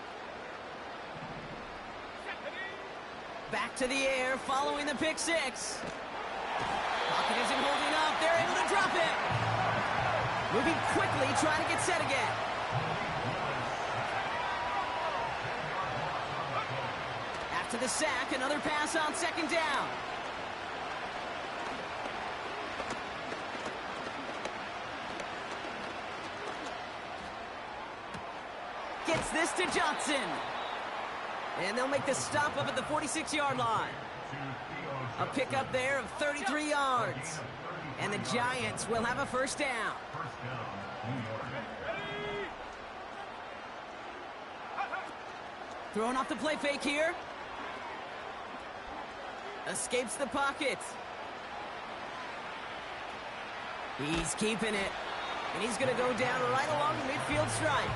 Back to the air following the pick 6. Pocket isn't holding up. They're able to drop it. Moving quickly, trying to get set again. After the sack, another pass on 2nd down. Gets this to Johnson. And they'll make the stop up at the 46-yard line. A pickup there of 33 yards. And the Giants will have a first down. Throwing off the play fake here. Escapes the pocket. He's keeping it. And he's going to go down right along the midfield stripe.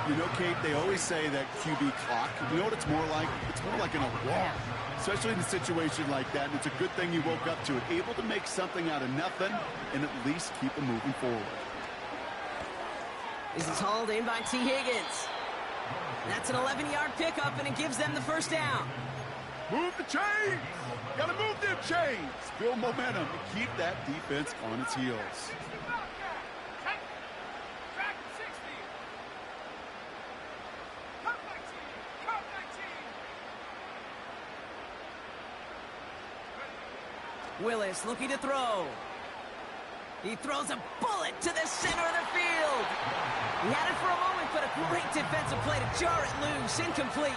You know, Kate, they always say that QB clock. You know what it's more like? It's more like an alarm, especially in a situation like that. And it's a good thing you woke up to it, able to make something out of nothing and at least keep them moving forward. This is hauled in by T. Higgins. That's an 11-yard pickup, and it gives them the first down. Move the chains! Gotta move them chains! Build momentum and keep that defense on its heels. 60 Bobcat. Track 60. Cup 19. Cup 19. Willis looking to throw. He throws a bullet to the center of the field. He had it for a moment, but a great defensive play to jar it loose. Incomplete.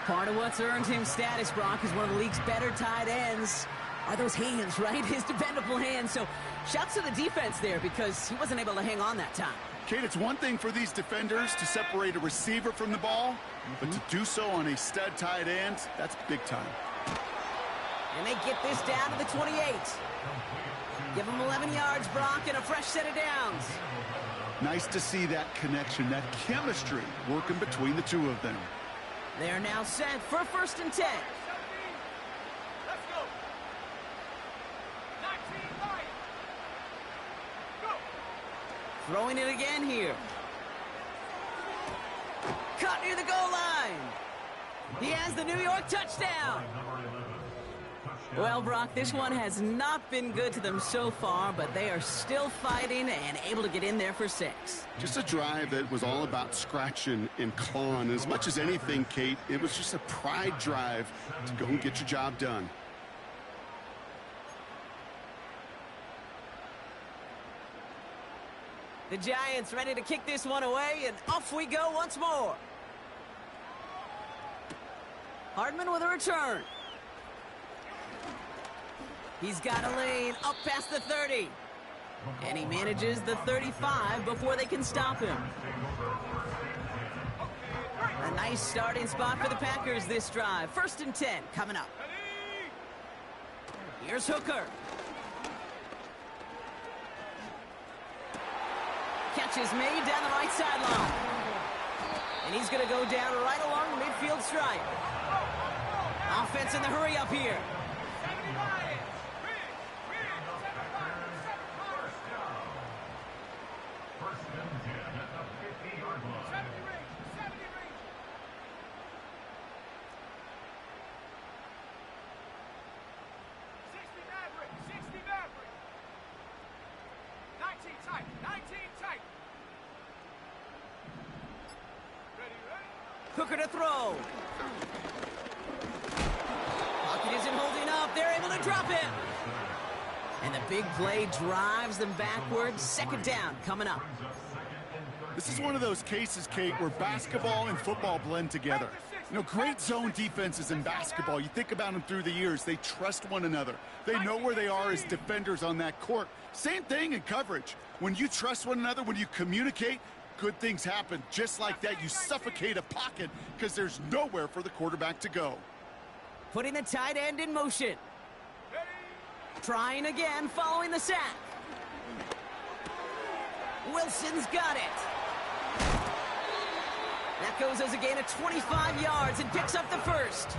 Part of what's earned him status, Brock, is one of the league's better tight ends are those hands, right? His dependable hands. So shouts to the defense there because he wasn't able to hang on that time. Kate, it's one thing for these defenders to separate a receiver from the ball, but to do so on a stud tight end, that's big time. And they get this down to the 28. Give him 11 yards, Brock, and a fresh set of downs. Nice to see that connection, that chemistry working between the two of them. They're now set for first and 10. 17. Let's go. 19 line. Go. Throwing it again here. Caught near the goal line. He has the New York touchdown. Well, Brock, this one has not been good to them so far, but they are still fighting and able to get in there for 6. Just a drive that was all about scratching and clawing. As much as anything, Kate, it was just a pride drive to go and get your job done. The Giants ready to kick this one away, and off we go once more. Hardman with a return. He's got a lane up past the 30. And he manages the 35 before they can stop him. A nice starting spot for the Packers this drive. First and 10 coming up. Here's Hooker. Catch is made down the right sideline. And he's going to go down right along the midfield stripe. Offense in the hurry up here. Hooker to throw. Pocket isn't holding up. They're able to drop him. And the big play drives them backwards. Second down coming up. This is one of those cases, Kate, where basketball and football blend together. You know, great zone defenses in basketball. You think about them through the years. They trust one another. They know where they are as defenders on that court. Same thing in coverage. When you trust one another, when you communicate, good things happen. Just like that, you suffocate a pocket because there's nowhere for the quarterback to go. Putting the tight end in motion. Trying again following the sack. Wilson's got it. That goes as a gain of 25 yards and picks up the first.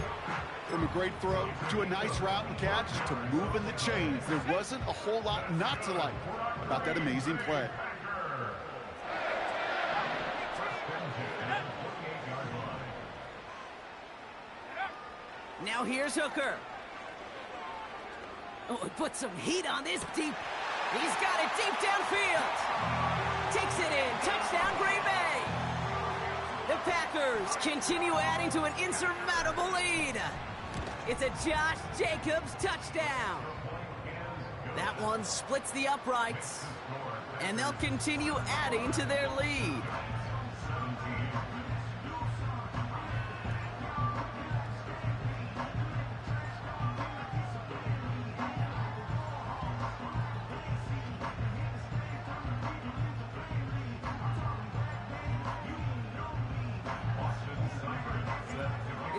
From a great throw to a nice route and catch to moving the chains, there wasn't a whole lot not to like about that amazing play. Now here's Hooker. Oh, he put some heat on this deep. He's got it deep downfield. Takes it in. Touchdown, Green Bay. The Packers continue adding to an insurmountable lead. It's a Josh Jacobs touchdown. That one splits the uprights, and they'll continue adding to their lead.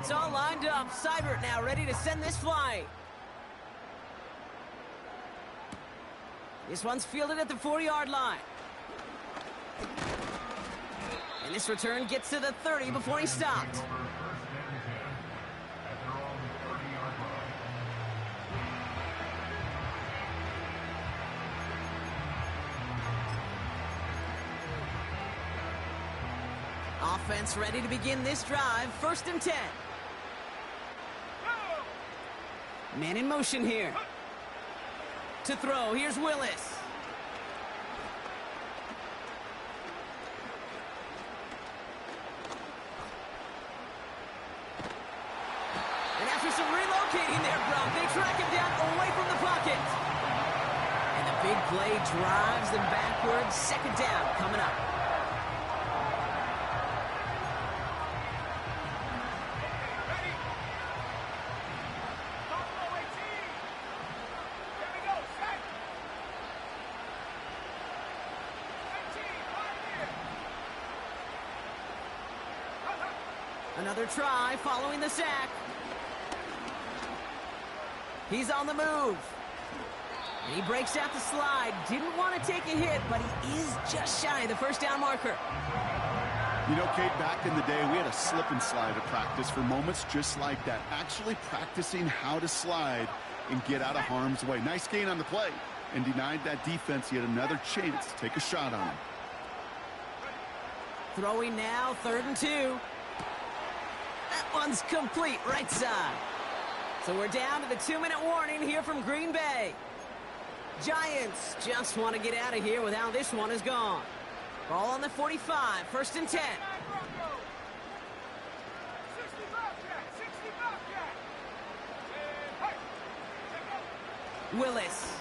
It's all lined up. Seibert now ready to send this flight. This one's fielded at the 4-yard line. And this return gets to the 30 before he's stopped. Offense ready to begin this drive. 1st and 10. Man in motion here. To throw, here's Willis. And after some relocating there, Brock, they track him down away from the pocket. And the big play drives them backwards. 2nd down coming up. Another try following the sack. He's on the move. And he breaks out the slide. Didn't want to take a hit, but he is just shy of the 1st down marker. You know, Kate, back in the day, we had a slip and slide at practice for moments just like that. Actually practicing how to slide and get out of harm's way. Nice gain on the play. And denied that defense yet another chance to take a shot on him. Throwing now, 3rd and 2. That one's complete, right side. So we're down to the 2-minute warning here from Green Bay. Giants just want to get out of here with how this one is gone. Ball on the 45, 1st and 10. Willis.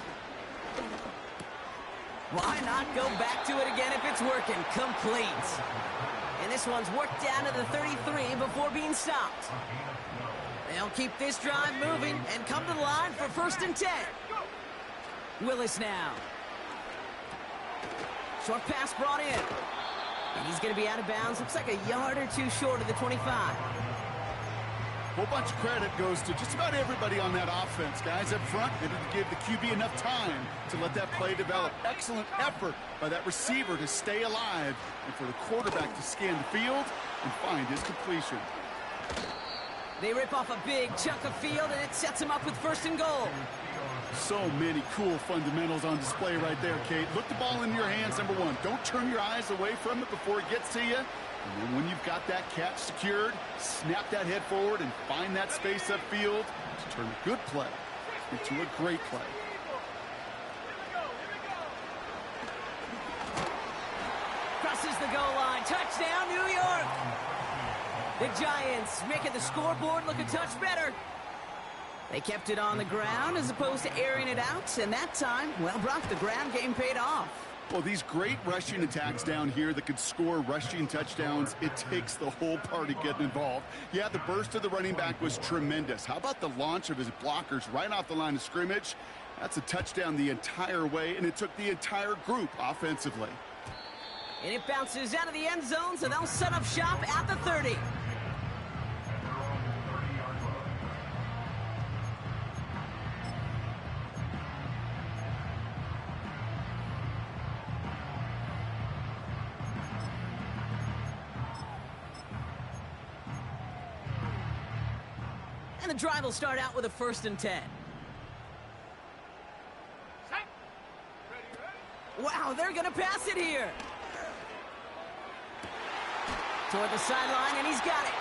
Why not go back to it again if it's working? Complete. And this one's worked down to the 33 before being stopped. They'll keep this drive moving and come to the line for 1st and 10. Willis now. Short pass brought in. And he's going to be out of bounds. Looks like a yard or two short of the 25. Whole bunch of credit goes to just about everybody on that offense. Guys up front, they didn't give the QB enough time to let that play develop. Excellent effort by that receiver to stay alive and for the quarterback to scan the field and find his completion. They rip off a big chunk of field, and it sets them up with 1st and goal. So many cool fundamentals on display right there, Kate. Look the ball in your hands, number one. Don't turn your eyes away from it before it gets to you. And then when you've got that catch secured, snap that head forward and find that space upfield to turn a good play into a great play. Crosses the goal line. Touchdown, New York. The Giants making the scoreboard look a touch better. They kept it on the ground as opposed to airing it out. And that time, well, Brock, the ground game paid off. Well, these great rushing attacks down here that could score rushing touchdowns, it takes the whole party getting involved. Yeah, the burst of the running back was tremendous. How about the launch of his blockers right off the line of scrimmage? That's a touchdown the entire way, and it took the entire group offensively. And it bounces out of the end zone, so they'll set up shop at the 30. And the drive will start out with a 1st and 10. Wow, they're going to pass it here. Toward the sideline, and he's got it.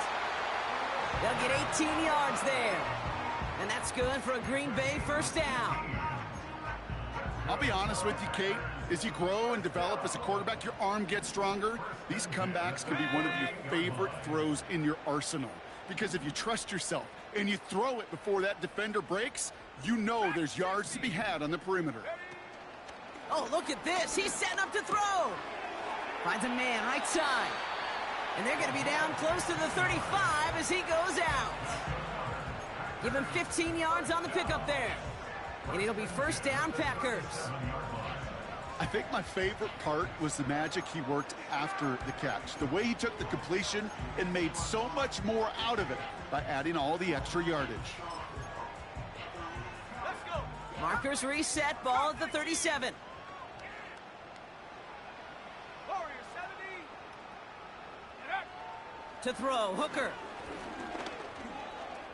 They'll get 18 yards there. And that's good for a Green Bay 1st down. I'll be honest with you, Kate. As you grow and develop as a quarterback, your arm gets stronger. These comebacks can be one of your favorite throws in your arsenal. Because if you trust yourself and you throw it before that defender breaks, you know there's yards to be had on the perimeter. Oh, look at this. He's setting up to throw. Finds a man right side. And they're going to be down close to the 35 as he goes out. Give him 15 yards on the pickup there. And it'll be 1st down, Packers. I think my favorite part was the magic he worked after the catch. The way he took the completion and made so much more out of it by adding all the extra yardage. Let's go. Markers reset, ball at the 37. Warrior 70. And up. To throw, Hooker.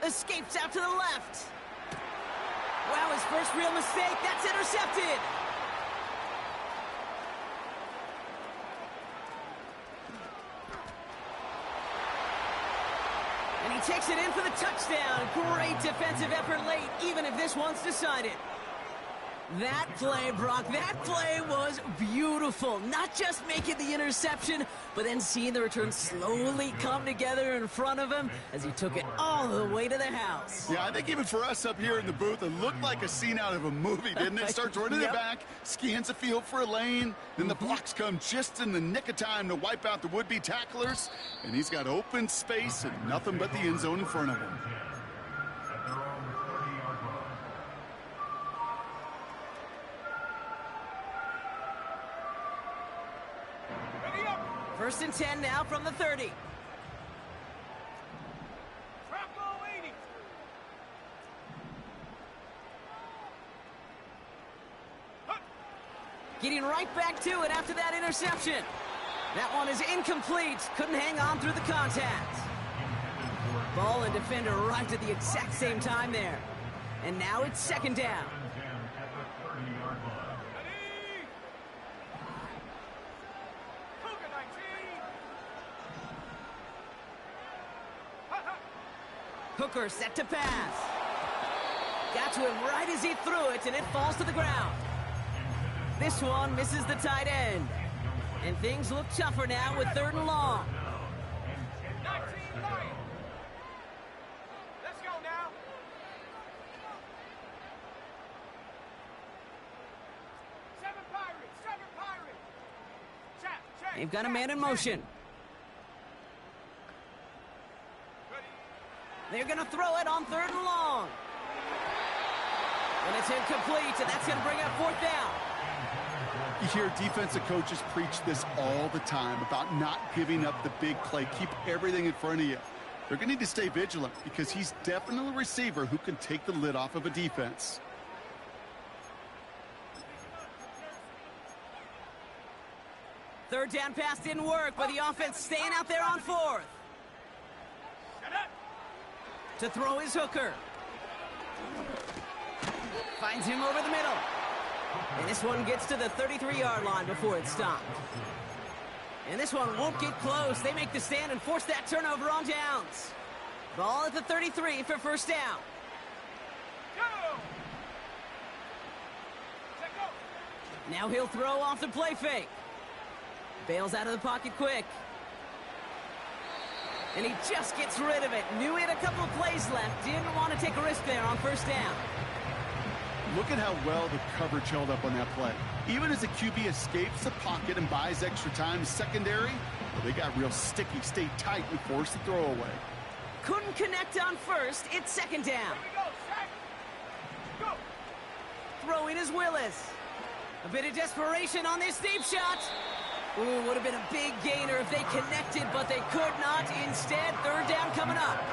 Escapes out to the left. Wow, his first real mistake. That's intercepted. And he takes it in for the touchdown. Great defensive effort late, even if this one's decided. That play, Brock, that play was beautiful. Not just making the interception, but then seeing the return slowly come together in front of him as he took it all the way to the house. Yeah, I think even for us up here in the booth, it looked like a scene out of a movie, didn't it? Starts running it back, scans the field for a lane, then the blocks come just in the nick of time to wipe out the would-be tacklers, and he's got open space and nothing but the end zone in front of him. At their own 30-yard line. Ready up. First and 10 now from the 30. Trap ball 80. Getting right back to it after that interception. That one is incomplete. Couldn't hang on through the contact. Ball and defender arrived at the exact same time there. And now it's second down. At the 30-yard line. Ready. Cougar 19. Hut, hut. Hooker set to pass. Got to him right as he threw it, and it falls to the ground. This one misses the tight end. And things look tougher now with third and long. 19 Lions. Let's go now. 7 Pirates. 7 Pirates. Check. They've got a man in motion. Ready. They're going to throw it on third and long. And it's incomplete, and that's going to bring up fourth down. You hear defensive coaches preach this all the time about not giving up the big play. Keep everything in front of you. They're going to need to stay vigilant because he's definitely a receiver who can take the lid off of a defense. Third down pass didn't work, but the offense staying out there on fourth. Shut up. To throw is Hooker. Finds him over the middle. And this one gets to the 33-yard line before it's stopped. And this one won't get close. They make the stand and force that turnover on downs. Ball at the 33 for first down. Go. Check go. Now he'll throw off the play fake. Bails out of the pocket quick. And he just gets rid of it. Knew he had a couple of plays left. Didn't want to take a risk there on first down. Look at how well the coverage held up on that play. Even as the QB escapes the pocket and buys extra time, secondary, well, they got real sticky, stayed tight, and forced the throw away. Couldn't connect on first. It's second down. Here we go. Check. Go. Throwing is Willis. A bit of desperation on this deep shot. Ooh, would have been a big gainer if they connected, but they could not. Instead, third down coming up.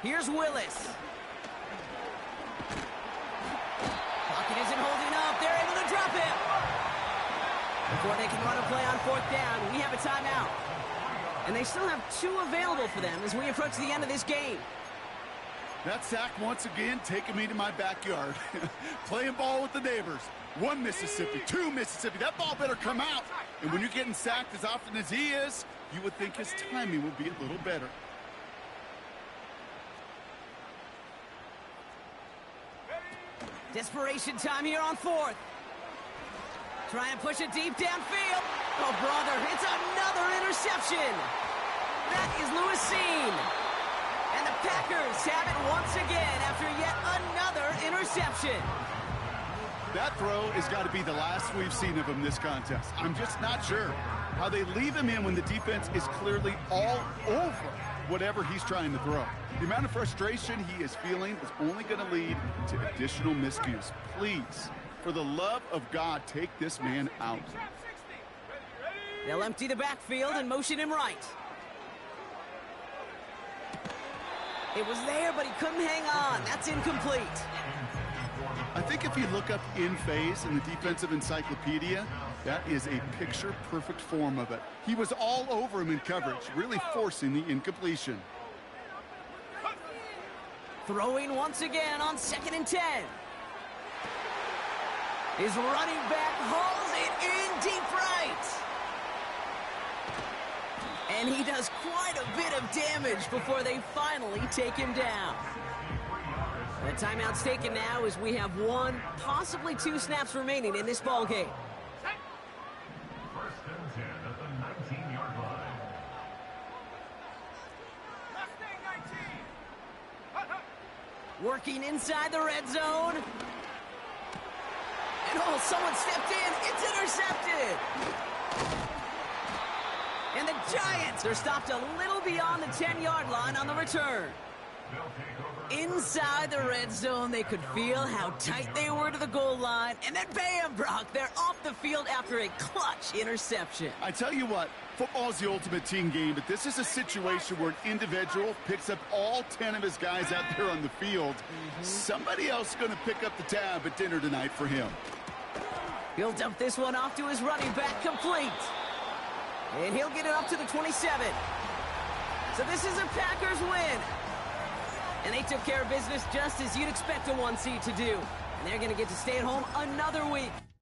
Here's Willis. Pocket isn't holding up. They're able to drop him. Before they can run a play on fourth down, we have a timeout. And they still have 2 available for them as we approach the end of this game. That sack once again taking me to my backyard. Playing ball with the neighbors. 1 Mississippi, 2 Mississippi. That ball better come out. And when you're getting sacked as often as he is, you would think his timing would be a little better. Desperation time here on fourth. Trying to push it deep downfield. Oh, brother, it's another interception. That is Lewis Cine. And the Packers have it once again after yet another interception. That throw has got to be the last we've seen of him this contest. I'm just not sure how they leave him in when the defense is clearly all over whatever he's trying to throw. The amount of frustration he is feeling is only going to lead to additional miscues. Please, for the love of God, take this man out. They'll empty the backfield and motion him right. It was there, but he couldn't hang on. That's incomplete. I think if you look up in phase in the defensive encyclopedia, that is a picture-perfect form of it. He was all over him in coverage, really forcing the incompletion. Throwing once again on 2nd and 10. His running back hauls it in deep right. And he does quite a bit of damage before they finally take him down. The timeout's taken now as we have 1, possibly 2 snaps remaining in this ball game. First and 10 at the 19-yard line. Working inside the red zone. And oh, someone stepped in. It's intercepted. And the Giants are stopped a little beyond the 10-yard line on the return. Inside the red zone, they could feel how tight they were to the goal line. And then bam, Brock, they're off the field after a clutch interception. I tell you what, football's the ultimate team game, but this is a situation where an individual picks up all 10 of his guys out there on the field. Somebody else is going to pick up the tab at dinner tonight for him. He'll dump this one off to his running back, complete. And he'll get it up to the 27. So this is a Packers win. And they took care of business just as you'd expect a 1 seed to do. And they're going to get to stay at home another week.